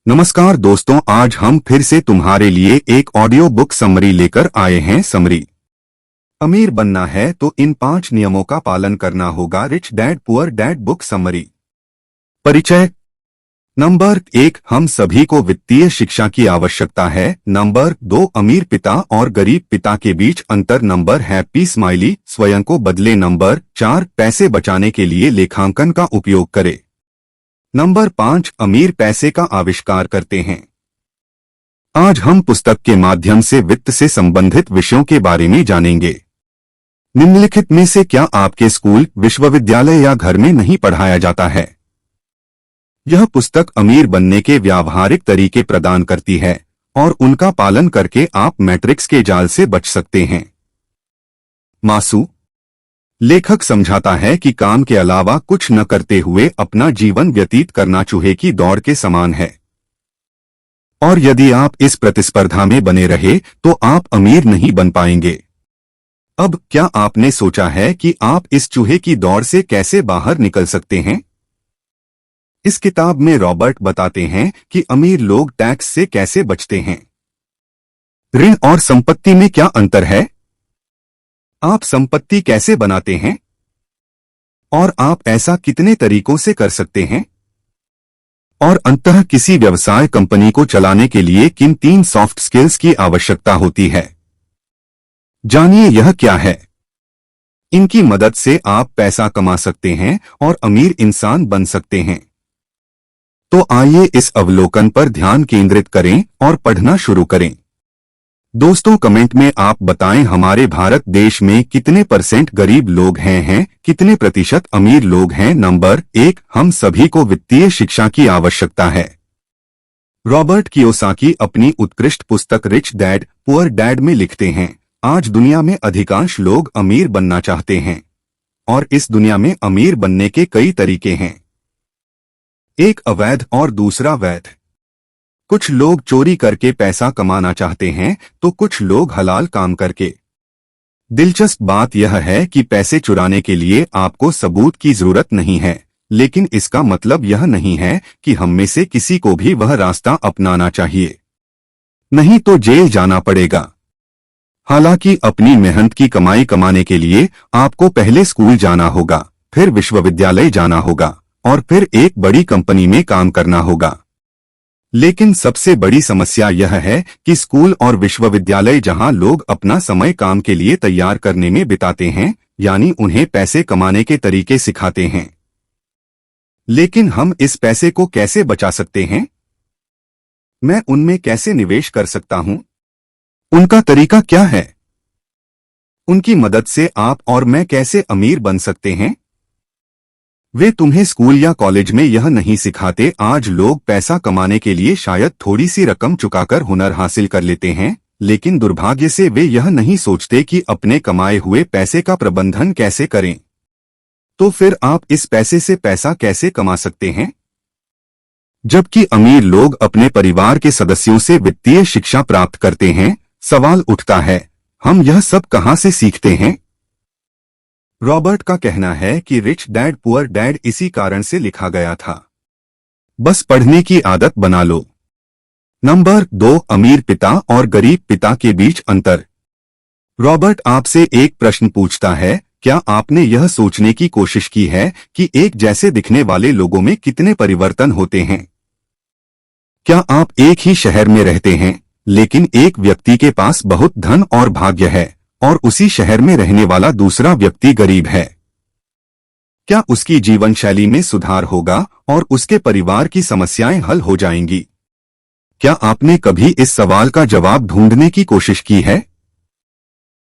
नमस्कार दोस्तों, आज हम फिर से तुम्हारे लिए एक ऑडियो बुक समरी लेकर आए हैं। समरी। अमीर बनना है तो इन 5 नियमों का पालन करना होगा। Rich dad poor dad book summary. परिचय। नंबर 1, हम सभी को वित्तीय शिक्षा की आवश्यकता है। नंबर 2, अमीर पिता और गरीब पिता के बीच अंतर। नंबर हैप्पी स्माइली, स्वयं को बदले। नंबर 4, पैसे बचाने के लिए लेखांकन का उपयोग करें। नंबर 5, अमीर पैसे का आविष्कार करते हैं। आज हम पुस्तक के माध्यम से वित्त से संबंधित विषयों के बारे में जानेंगे। निम्नलिखित में से क्या आपके स्कूल, विश्वविद्यालय या घर में नहीं पढ़ाया जाता है? यह पुस्तक अमीर बनने के व्यावहारिक तरीके प्रदान करती है और उनका पालन करके आप मैट्रिक्स के जाल से बच सकते हैं। मासू। लेखक समझाता है कि काम के अलावा कुछ न करते हुए अपना जीवन व्यतीत करना चूहे की दौड़ के समान है, और यदि आप इस प्रतिस्पर्धा में बने रहे तो आप अमीर नहीं बन पाएंगे। अब क्या आपने सोचा है कि आप इस चूहे की दौड़ से कैसे बाहर निकल सकते हैं? इस किताब में रॉबर्ट बताते हैं कि अमीर लोग टैक्स से कैसे बचते हैं। ऋण और संपत्ति में क्या अंतर है? आप संपत्ति कैसे बनाते हैं और आप ऐसा कितने तरीकों से कर सकते हैं? और अंततः किसी व्यवसाय कंपनी को चलाने के लिए किन 3 सॉफ्ट स्किल्स की आवश्यकता होती है? जानिए यह क्या है। इनकी मदद से आप पैसा कमा सकते हैं और अमीर इंसान बन सकते हैं। तो आइए इस अवलोकन पर ध्यान केंद्रित करें और पढ़ना शुरू करें। दोस्तों, कमेंट में आप बताएं हमारे भारत देश में कितने % गरीब लोग हैं, कितने प्रतिशत अमीर लोग हैं। नंबर 1, हम सभी को वित्तीय शिक्षा की आवश्यकता है। रॉबर्ट कियोसाकी अपनी उत्कृष्ट पुस्तक रिच डैड पुअर डैड में लिखते हैं, आज दुनिया में अधिकांश लोग अमीर बनना चाहते हैं और इस दुनिया में अमीर बनने के कई तरीके हैं। एक अवैध और दूसरा वैध। कुछ लोग चोरी करके पैसा कमाना चाहते हैं तो कुछ लोग हलाल काम करके। दिलचस्प बात यह है कि पैसे चुराने के लिए आपको सबूत की जरूरत नहीं है, लेकिन इसका मतलब यह नहीं है कि हम में से किसी को भी वह रास्ता अपनाना चाहिए, नहीं तो जेल जाना पड़ेगा। हालांकि अपनी मेहनत की कमाई कमाने के लिए आपको पहले स्कूल जाना होगा, फिर विश्वविद्यालय जाना होगा और फिर एक बड़ी कंपनी में काम करना होगा। लेकिन सबसे बड़ी समस्या यह है कि स्कूल और विश्वविद्यालय जहां लोग अपना समय काम के लिए तैयार करने में बिताते हैं, यानी उन्हें पैसे कमाने के तरीके सिखाते हैं, लेकिन हम इस पैसे को कैसे बचा सकते हैं? मैं उनमें कैसे निवेश कर सकता हूं? उनका तरीका क्या है? उनकी मदद से आप और मैं कैसे अमीर बन सकते हैं? वे तुम्हें स्कूल या कॉलेज में यह नहीं सिखाते। आज लोग पैसा कमाने के लिए शायद थोड़ी सी रकम चुकाकर हुनर हासिल कर लेते हैं, लेकिन दुर्भाग्य से वे यह नहीं सोचते कि अपने कमाए हुए पैसे का प्रबंधन कैसे करें। तो फिर आप इस पैसे से पैसा कैसे कमा सकते हैं? जबकि अमीर लोग अपने परिवार के सदस्यों से वित्तीय शिक्षा प्राप्त करते हैं, सवाल उठता है, हम यह सब कहां से सीखते हैं? रॉबर्ट का कहना है कि रिच डैड पुअर डैड इसी कारण से लिखा गया था। बस पढ़ने की आदत बना लो। नंबर 2, अमीर पिता और गरीब पिता के बीच अंतर। रॉबर्ट आपसे एक प्रश्न पूछता है, क्या आपने यह सोचने की कोशिश की है कि एक जैसे दिखने वाले लोगों में कितने परिवर्तन होते हैं? क्या आप एक ही शहर में रहते हैं, लेकिन एक व्यक्ति के पास बहुत धन और भाग्य है और उसी शहर में रहने वाला दूसरा व्यक्ति गरीब है? क्या उसकी जीवन शैली में सुधार होगा और उसके परिवार की समस्याएं हल हो जाएंगी? क्या आपने कभी इस सवाल का जवाब ढूंढने की कोशिश की है?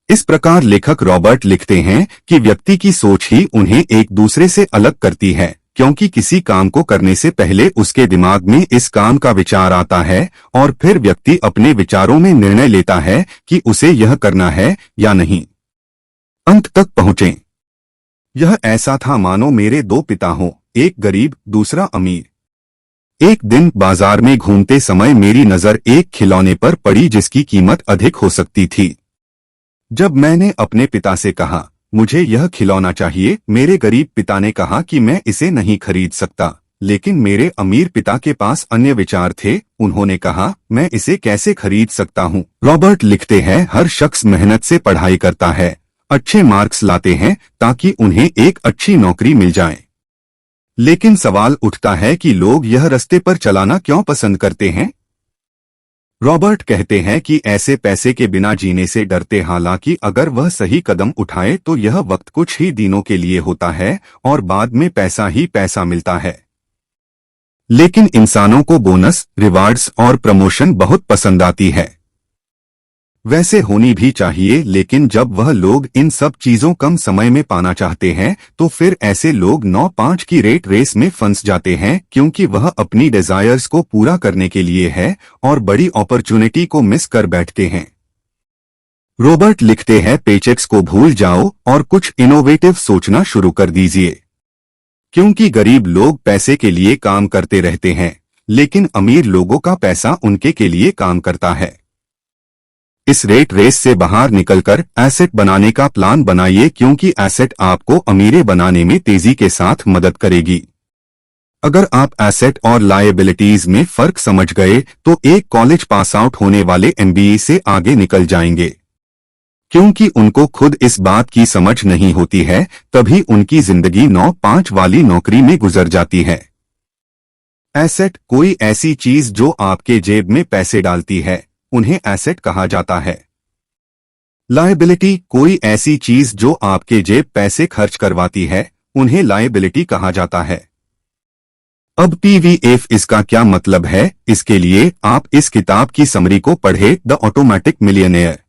इस प्रकार लेखक रॉबर्ट लिखते हैं कि व्यक्ति की सोच ही उन्हें एक दूसरे से अलग करती है, क्योंकि किसी काम को करने से पहले उसके दिमाग में इस काम का विचार आता है और फिर व्यक्ति अपने विचारों में निर्णय लेता है कि उसे यह करना है या नहीं। अंत तक पहुंचें। यह ऐसा था मानो मेरे 2 पिता हों, एक गरीब दूसरा अमीर। एक दिन बाजार में घूमते समय मेरी नजर एक खिलौने पर पड़ी जिसकी कीमत अधिक हो सकती थी। जब मैंने अपने पिता से कहा, मुझे यह खिलौना चाहिए, मेरे गरीब पिता ने कहा कि मैं इसे नहीं खरीद सकता, लेकिन मेरे अमीर पिता के पास अन्य विचार थे। उन्होंने कहा, मैं इसे कैसे खरीद सकता हूँ। रॉबर्ट लिखते हैं, हर शख्स मेहनत से पढ़ाई करता है, अच्छे मार्क्स लाते हैं ताकि उन्हें एक अच्छी नौकरी मिल जाए। लेकिन सवाल उठता है कि लोग यह रास्ते पर चलाना क्यों पसंद करते हैं। रॉबर्ट कहते हैं कि ऐसे पैसे के बिना जीने से डरते, हालांकि अगर वह सही कदम उठाए तो यह वक्त कुछ ही दिनों के लिए होता है और बाद में पैसा ही पैसा मिलता है। लेकिन इंसानों को बोनस, रिवार्ड्स और प्रमोशन बहुत पसंद आती है। वैसे होनी भी चाहिए, लेकिन जब वह लोग इन सब चीजों कम समय में पाना चाहते हैं तो फिर ऐसे लोग 9-5 की रेट रेस में फंस जाते हैं, क्योंकि वह अपनी डिजायर्स को पूरा करने के लिए है और बड़ी अपॉर्चुनिटी को मिस कर बैठते हैं। रॉबर्ट लिखते हैं, पेचेक्स को भूल जाओ और कुछ इनोवेटिव सोचना शुरू कर दीजिए, क्योंकि गरीब लोग पैसे के लिए काम करते रहते हैं, लेकिन अमीर लोगों का पैसा उनके के लिए काम करता है। इस रेट रेस से बाहर निकलकर एसेट बनाने का प्लान बनाइए, क्योंकि एसेट आपको अमीर बनाने में तेजी के साथ मदद करेगी। अगर आप एसेट और लायबिलिटीज में फर्क समझ गए तो एक कॉलेज पास आउट होने वाले एमबीए से आगे निकल जाएंगे, क्योंकि उनको खुद इस बात की समझ नहीं होती है, तभी उनकी जिंदगी 9-5 वाली नौकरी में गुजर जाती है। एसेट कोई ऐसी चीज जो आपके जेब में पैसे डालती है, उन्हें एसेट कहा जाता है। लायबिलिटी कोई ऐसी चीज जो आपके जेब पैसे खर्च करवाती है, उन्हें लायबिलिटी कहा जाता है। अब पीवीएफ इसका क्या मतलब है, इसके लिए आप इस किताब की समरी को पढ़े, the automatic millionaire.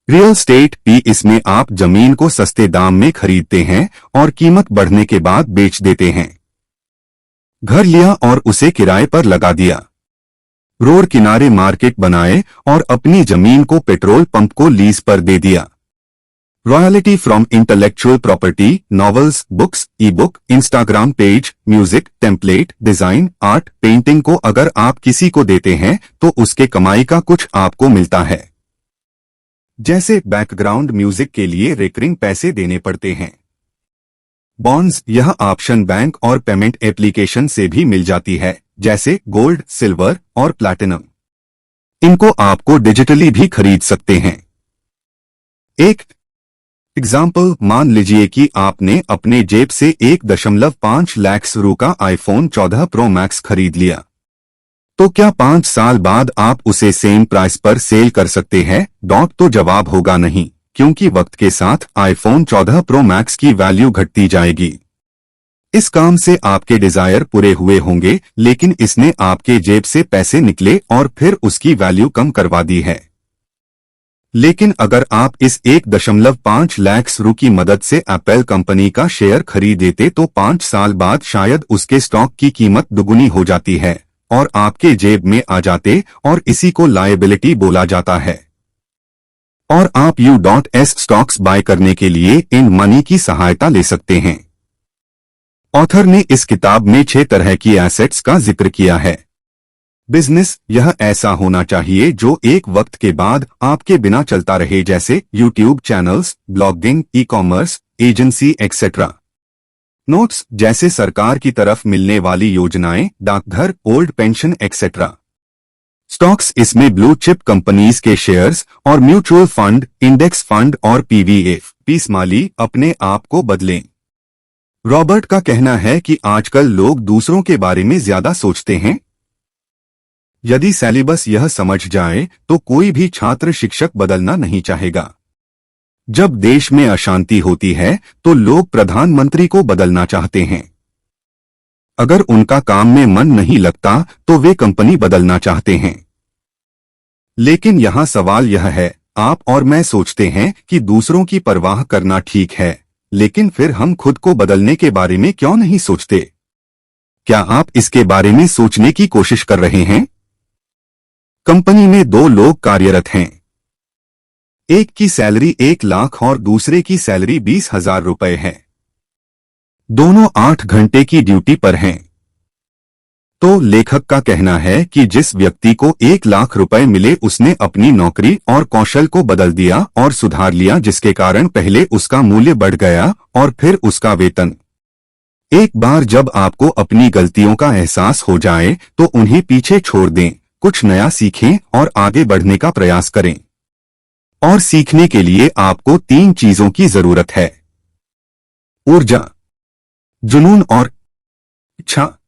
Real estate P, इसमें आप जमीन को सस्ते दाम में खरीदते हैं और कीमत बढ़ने के बाद बेच देते हैं। घर लिया और उसे किराए पर लगा दिया। रोड किनारे मार्केट बनाए और अपनी जमीन को पेट्रोल पंप को लीज पर दे दिया। Royalty from intellectual property, novels, books, E book, Instagram page, music, template, design, art, painting को अगर आप किसी को देते हैं तो उसके कमाई का कुछ आपको मिलता है। जैसे बैकग्राउंड म्यूजिक के लिए रिकरिंग पैसे देने पड़ते हैं। बॉन्ड्स, यह ऑप्शन बैंक और पेमेंट एप्लीकेशन से भी मिल जाती है, जैसे गोल्ड, सिल्वर और प्लैटिनम। इनको आपको डिजिटली भी खरीद सकते हैं। एक एग्जाम्पल, मान लीजिए कि आपने अपने जेब से 1.5 लाख रु का आईफोन 14 प्रो मैक्स खरीद लिया, तो क्या 5 साल बाद आप उसे सेम प्राइस पर सेल कर सकते हैं? तो जवाब होगा नहीं, क्योंकि वक्त के साथ आईफोन 14 प्रो मैक्स की वैल्यू घटती जाएगी। इस काम से आपके डिजायर पूरे हुए होंगे, लेकिन इसने आपके जेब से पैसे निकले और फिर उसकी वैल्यू कम करवा दी है। लेकिन अगर आप इस 1.5 लाख रु की मदद से एप्पल कंपनी का शेयर खरीदेते तो 5 साल बाद शायद उसके स्टॉक की कीमत दुगुनी हो जाती है और आपके जेब में आ जाते, और इसी को लायबिलिटी बोला जाता है। और आप U.S स्टॉक्स बाय करने के लिए इन मनी की सहायता ले सकते हैं। ऑथर ने इस किताब में 6 तरह की एसेट्स का जिक्र किया है। बिजनेस, यह ऐसा होना चाहिए जो एक वक्त के बाद आपके बिना चलता रहे, जैसे YouTube channels, blogging, e commerce, agency etcetera. Notes, जैसे सरकार की तरफ मिलने वाली योजनाएं, डाकघर, ओल्ड पेंशन एक्सेट्रा। स्टॉक्स, इसमें ब्लू चिप कंपनीज के शेयर्स और म्यूचुअल फंड, इंडेक्स फंड और पीवीएफ। पीसमाली, अपने आप को बदलें। रॉबर्ट का कहना है कि आजकल लोग दूसरों के बारे में ज्यादा सोचते हैं। यदि सिलेबस यह समझ जाए तो कोई भी छात्र शिक्षक बदलना नहीं चाहेगा। जब देश में अशांति होती है तो लोग प्रधानमंत्री को बदलना चाहते हैं। अगर उनका काम में मन नहीं लगता तो वे कंपनी बदलना चाहते हैं। लेकिन यहां सवाल यह है, आप और मैं सोचते हैं कि दूसरों की परवाह करना ठीक है, लेकिन फिर हम खुद को बदलने के बारे में क्यों नहीं सोचते? क्या आप इसके बारे में सोचने की कोशिश कर रहे हैं? कंपनी में 2 लोग कार्यरत हैं। एक की सैलरी 1 लाख और दूसरे की सैलरी 20,000 रुपए है। दोनों 8 घंटे की ड्यूटी पर हैं। तो लेखक का कहना है कि जिस व्यक्ति को 1 लाख रुपए मिले उसने अपनी नौकरी और कौशल को बदल दिया और सुधार लिया, जिसके कारण पहले उसका मूल्य बढ़ गया और फिर उसका वेतन। एक बार जब आपको अपनी गलतियों का एहसास हो जाए तो उन्हें पीछे छोड़ दें, कुछ नया सीखें और आगे बढ़ने का प्रयास करें। और सीखने के लिए आपको 3 चीजों की जरूरत है: ऊर्जा, जुनून और इच्छा।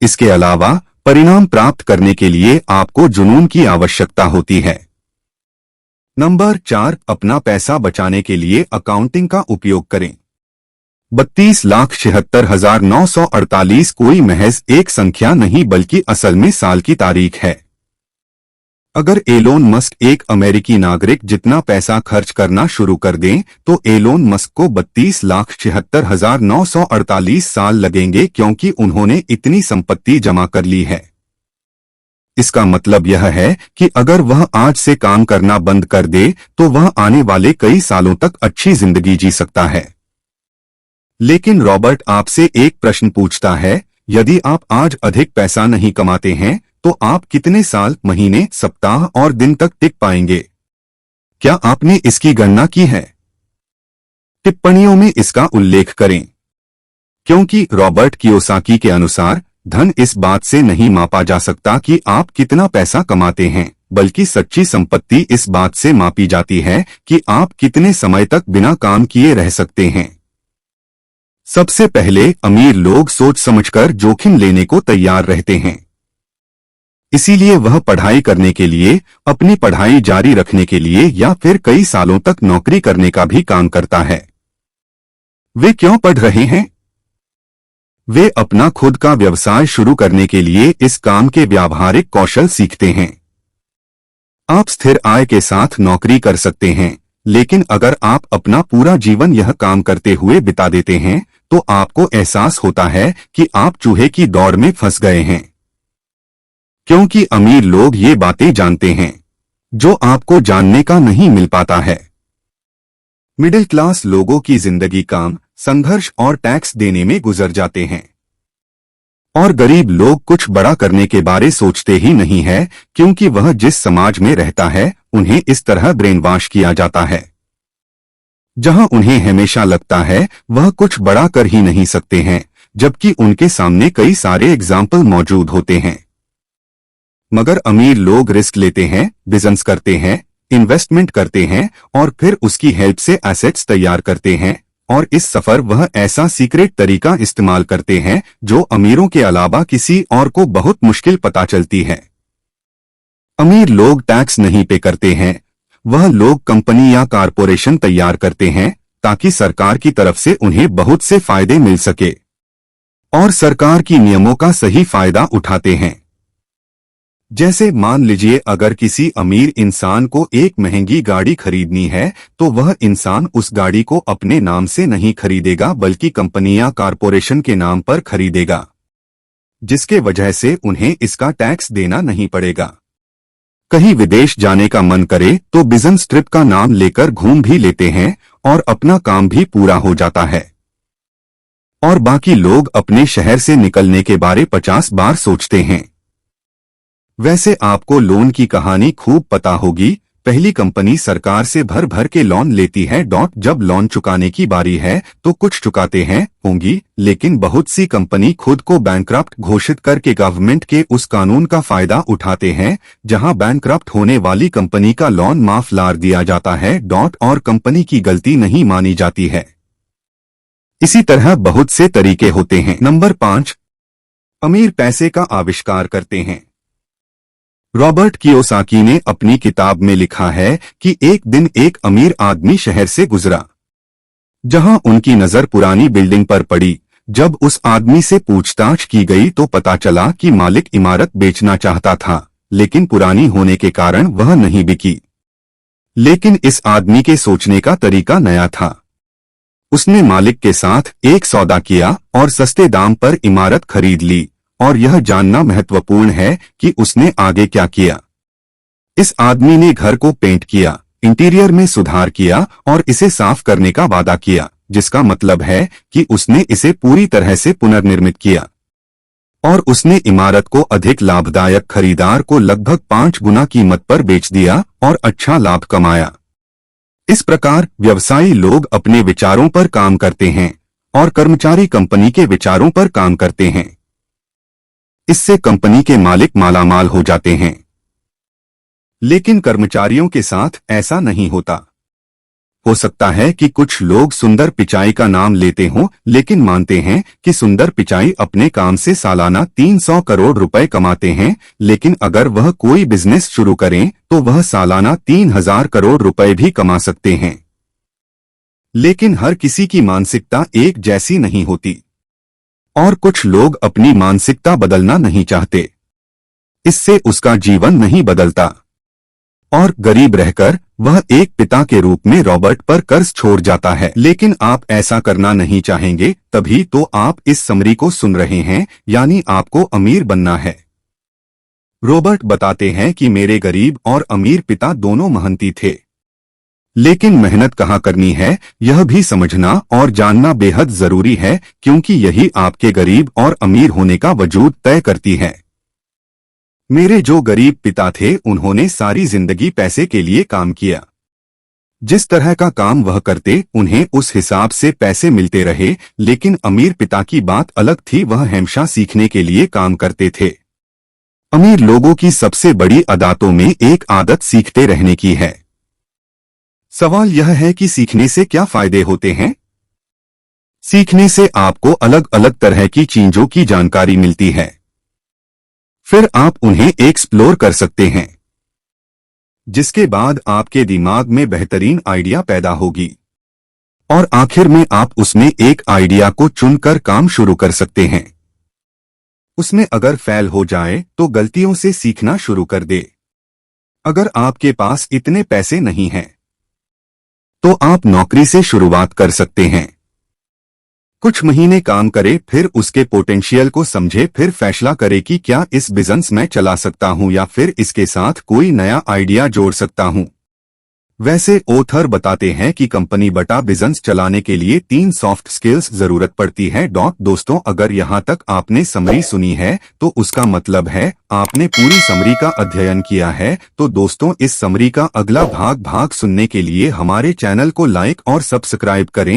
इसके अलावा परिणाम प्राप्त करने के लिए आपको जुनून की आवश्यकता होती है। नंबर 4, अपना पैसा बचाने के लिए अकाउंटिंग का उपयोग करें। 32,76,948 कोई महज एक संख्या नहीं बल्कि असल में साल की तारीख है। अगर एलोन मस्क एक अमेरिकी नागरिक जितना पैसा खर्च करना शुरू कर दें तो एलोन मस्क को 32,76,948 साल लगेंगे, क्योंकि उन्होंने इतनी संपत्ति जमा कर ली है। इसका मतलब यह है कि अगर वह आज से काम करना बंद कर दे तो वह आने वाले कई सालों तक अच्छी जिंदगी जी सकता है। लेकिन रॉबर्ट आपसे एक प्रश्न पूछता है, यदि आप आज अधिक पैसा नहीं कमाते हैं तो आप कितने साल, महीने, सप्ताह और दिन तक टिक पाएंगे? क्या आपने इसकी गणना की है? टिप्पणियों में इसका उल्लेख करें, क्योंकि रॉबर्ट कियोसाकी के अनुसार धन इस बात से नहीं मापा जा सकता कि आप कितना पैसा कमाते हैं, बल्कि सच्ची संपत्ति इस बात से मापी जाती है कि आप कितने समय तक बिना काम किए रह सकते हैं। सबसे पहले अमीर लोग सोच समझकर जोखिम लेने को तैयार रहते हैं। इसीलिए वह पढ़ाई करने के लिए, अपनी पढ़ाई जारी रखने के लिए या फिर कई सालों तक नौकरी करने का भी काम करता है। वे क्यों पढ़ रहे हैं? वे अपना खुद का व्यवसाय शुरू करने के लिए इस काम के व्यावहारिक कौशल सीखते हैं। आप स्थिर आय के साथ नौकरी कर सकते हैं, लेकिन अगर आप अपना पूरा जीवन यह काम करते हुए बिता देते हैं तो आपको एहसास होता है कि आप चूहे की दौड़ में फंस गए हैं। क्योंकि अमीर लोग ये बातें जानते हैं जो आपको जानने का नहीं मिल पाता है। मिडिल क्लास लोगों की जिंदगी काम, संघर्ष और टैक्स देने में गुजर जाते हैं, और गरीब लोग कुछ बड़ा करने के बारे सोचते ही नहीं है, क्योंकि वह जिस समाज में रहता है उन्हें इस तरह ब्रेन वॉश किया जाता है, जहां उन्हें हमेशा लगता है वह कुछ बड़ा कर ही नहीं सकते हैं, जबकि उनके सामने कई सारे एग्जाम्पल मौजूद होते हैं। मगर अमीर लोग रिस्क लेते हैं, बिजनेस करते हैं, इन्वेस्टमेंट करते हैं और फिर उसकी हेल्प से एसेट्स तैयार करते हैं, और इस सफर वह ऐसा सीक्रेट तरीका इस्तेमाल करते हैं जो अमीरों के अलावा किसी और को बहुत मुश्किल पता चलती है। अमीर लोग टैक्स नहीं पे करते हैं, वह लोग कंपनी या कारपोरेशन तैयार करते हैं ताकि सरकार की तरफ से उन्हें बहुत से फायदे मिल सके, और सरकार की नियमों का सही फायदा उठाते हैं। जैसे मान लीजिए अगर किसी अमीर इंसान को एक महंगी गाड़ी खरीदनी है तो वह इंसान उस गाड़ी को अपने नाम से नहीं खरीदेगा बल्कि कंपनी या कारपोरेशन के नाम पर खरीदेगा, जिसके वजह से उन्हें इसका टैक्स देना नहीं पड़ेगा। कहीं विदेश जाने का मन करे तो बिजनेस ट्रिप का नाम लेकर घूम भी लेते हैं और अपना काम भी पूरा हो जाता है, और बाकी लोग अपने शहर से निकलने के बारे 50 बार सोचते हैं। वैसे आपको लोन की कहानी खूब पता होगी। पहली कंपनी सरकार से भर भर के लोन लेती है, जब लोन चुकाने की बारी है तो कुछ चुकाते हैं होंगी, लेकिन बहुत सी कंपनी खुद को बैंकक्रप्ट घोषित करके गवर्नमेंट के उस कानून का फायदा उठाते हैं जहां बैंकक्रप्ट होने वाली कंपनी का लोन माफ ला दिया जाता है, और कंपनी की गलती नहीं मानी जाती है। इसी तरह बहुत से तरीके होते हैं। नंबर 5, अमीर पैसे का आविष्कार करते हैं। रॉबर्ट कियोसाकी ने अपनी किताब में लिखा है कि एक दिन एक अमीर आदमी शहर से गुजरा, जहां उनकी नजर पुरानी बिल्डिंग पर पड़ी। जब उस आदमी से पूछताछ की गई तो पता चला कि मालिक इमारत बेचना चाहता था, लेकिन पुरानी होने के कारण वह नहीं बिकी। लेकिन इस आदमी के सोचने का तरीका नया था। उसने मालिक के साथ एक सौदा किया और सस्ते दाम पर इमारत खरीद ली, और यह जानना महत्वपूर्ण है कि उसने आगे क्या किया। इस आदमी ने घर को पेंट किया, इंटीरियर में सुधार किया और इसे साफ करने का वादा किया, जिसका मतलब है कि उसने इसे पूरी तरह से पुनर्निर्मित किया, और उसने इमारत को अधिक लाभदायक खरीदार को लगभग 5 गुना कीमत पर बेच दिया और अच्छा लाभ कमाया। इस प्रकार व्यवसायी लोग अपने विचारों पर काम करते हैं और कर्मचारी कंपनी के विचारों पर काम करते हैं। इससे कंपनी के मालिक मालामाल हो जाते हैं। लेकिन कर्मचारियों के साथ ऐसा नहीं होता। हो सकता है कि कुछ लोग सुंदर पिचाई का नाम लेते हों, लेकिन मानते हैं कि सुंदर पिचाई अपने काम से सालाना 300 करोड़ रुपए कमाते हैं, लेकिन अगर वह कोई बिजनेस शुरू करें तो वह सालाना 3000 करोड़ रुपए भी कमा सकते हैं। लेकिन हर किसी की मानसिकता एक जैसी नहीं होती और कुछ लोग अपनी मानसिकता बदलना नहीं चाहते। इससे उसका जीवन नहीं बदलता और गरीब रहकर वह एक पिता के रूप में रॉबर्ट पर कर्ज छोड़ जाता है। लेकिन आप ऐसा करना नहीं चाहेंगे, तभी तो आप इस समरी को सुन रहे हैं, यानी आपको अमीर बनना है। रॉबर्ट बताते हैं कि मेरे गरीब और अमीर पिता दोनों मेहनती थे, लेकिन मेहनत कहाँ करनी है यह भी समझना और जानना बेहद जरूरी है, क्योंकि यही आपके गरीब और अमीर होने का वजूद तय करती है। मेरे जो गरीब पिता थे उन्होंने सारी जिंदगी पैसे के लिए काम किया। जिस तरह का काम वह करते उन्हें उस हिसाब से पैसे मिलते रहे, लेकिन अमीर पिता की बात अलग थी, वह हमेशा सीखने के लिए काम करते थे। अमीर लोगों की सबसे बड़ी आदतों में एक आदत सीखते रहने की है। सवाल यह है कि सीखने से क्या फायदे होते हैं? सीखने से आपको अलग अलग तरह की चीजों की जानकारी मिलती है, फिर आप उन्हें एक्सप्लोर कर सकते हैं, जिसके बाद आपके दिमाग में बेहतरीन आइडिया पैदा होगी और आखिर में आप उसमें एक आइडिया को चुनकर काम शुरू कर सकते हैं। उसमें अगर फेल हो जाए तो गलतियों से सीखना शुरू कर दे। अगर आपके पास इतने पैसे नहीं हैं, तो आप नौकरी से शुरुआत कर सकते हैं। कुछ महीने काम करे, फिर उसके पोटेंशियल को समझे, फिर फैसला करे कि क्या इस बिजनेस में चला सकता हूं या फिर इसके साथ कोई नया आइडिया जोड़ सकता हूं। वैसे ऑथर बताते हैं कि कंपनी बटा बिजनेस चलाने के लिए 3 सॉफ्ट स्किल्स जरूरत पड़ती है। दोस्तों, अगर यहां तक आपने समरी सुनी है तो उसका मतलब है आपने पूरी समरी का अध्ययन किया है। तो दोस्तों, इस समरी का अगला भाग सुनने के लिए हमारे चैनल को लाइक और सब्सक्राइब करें।